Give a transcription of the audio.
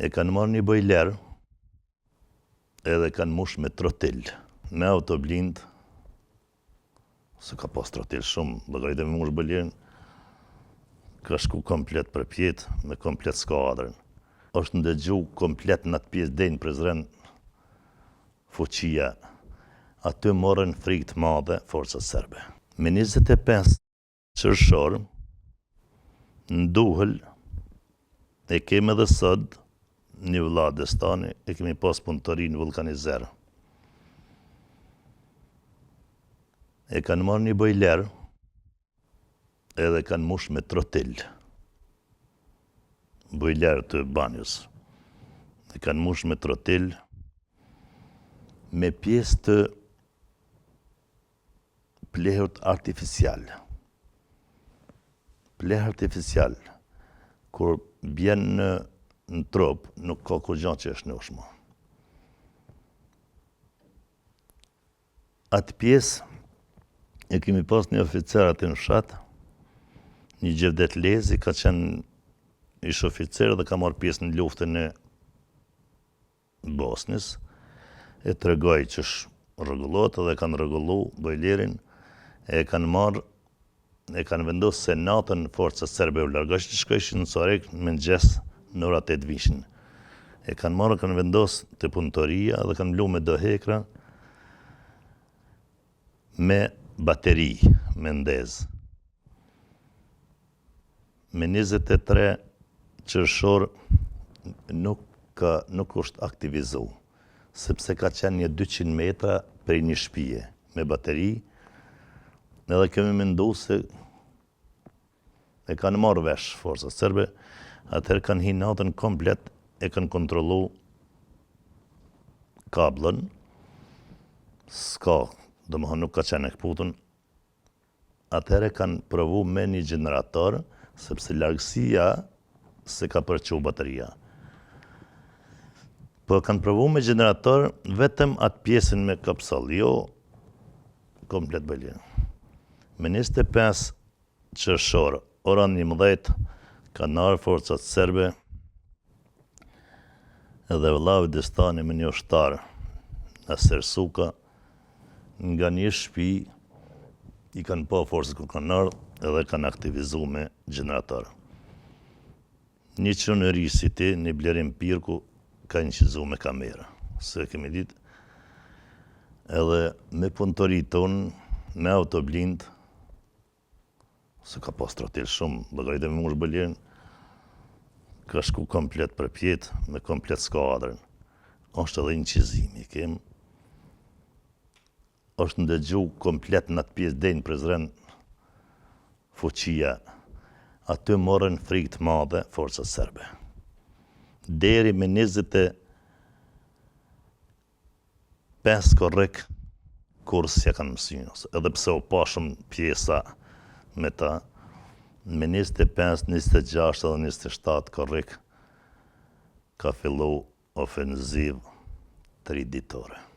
E kanë marrë një bojler edhe kanë mush me trotil. Me autoblind, se ka pas trotil shumë, llogaritë me mush bojlerin, ka shku komplet për pjetë, me komplet skuadrën. Është ndëgju komplet në atë pjesë denjë prezren fuqia. Aty morën frikë të madhe forcat serbe. Me 25 qershor, nduhël, e kemi edhe sot një vëlla Destani, e kemi pas punëtori në vulkanizer. E kanë marrë një bojler edhe kanë mush me trotil. Bojler të banjës. E kanë mush me trotil me pjesë të plehut artificial. Pleh artificial, kur bjen në trop, nuk ka kur gjanë që është njohshme. Atë pjesë, e kemi pas një oficer aty në fshat, një Gjevdet Lezi, ka qenë ish oficer dhe ka marrë pjesë në luftën e Bosnjës, e tregoj që është rregullot edhe kanë rregullu bojlerin, e kanë vendosë senatën forcat serbe u largosh që shkojshin në Sarek në mëngjes në orat 8 vishin. E kanë vendosë të punëtoria dhe kanë blu me do hekra me bateri, me ndezë. Me 23 qershor nuk është aktivizu, sepse ka qenë një 200 metra prej një shtëpie me bateri, edhe kemi mendu se e kanë marrë vesh forcat serbe, atëherë kanë hinë natën komplet, e kanë kontrollu kablën, s'ka, domethënë nuk ka qenë e kputën, atëherë kanë provu me një generator, sepse largësia se ka përqu bateria. Po kanë provu me generator vetëm atë pjesën me kapsall, jo komplet bojlerin. Me 25 qershor, ora 11, kanë ardhur forcat serbe edhe vëllau Destani me një ushtar në Sersuka, nga një shtëpi i kanë pa forcët kur kanë ardhur edhe kanë aktivizu me generator. Një qënëri si ti, një Blerim Pirku, ka incizu me kamera, se kemi ditë, edhe me punëtori tonë, me autoblind, se ka pas trotil shumë, llogaritë me mush bojlerin, ka shku komplet për pjetë, me komplet skuadrën. Është edhe incizimi, është ndëgju komplet në atë pjesë denjë prezren fuqia. Aty morën frikë të madhe forcat serbe. Deri me 25 korrik kurs ja kanë mësynës, edhe pse u pa shumë pjesa me ta, me 25, 26 edhe 27 korrik ka fillu ofenziv 3 ditore.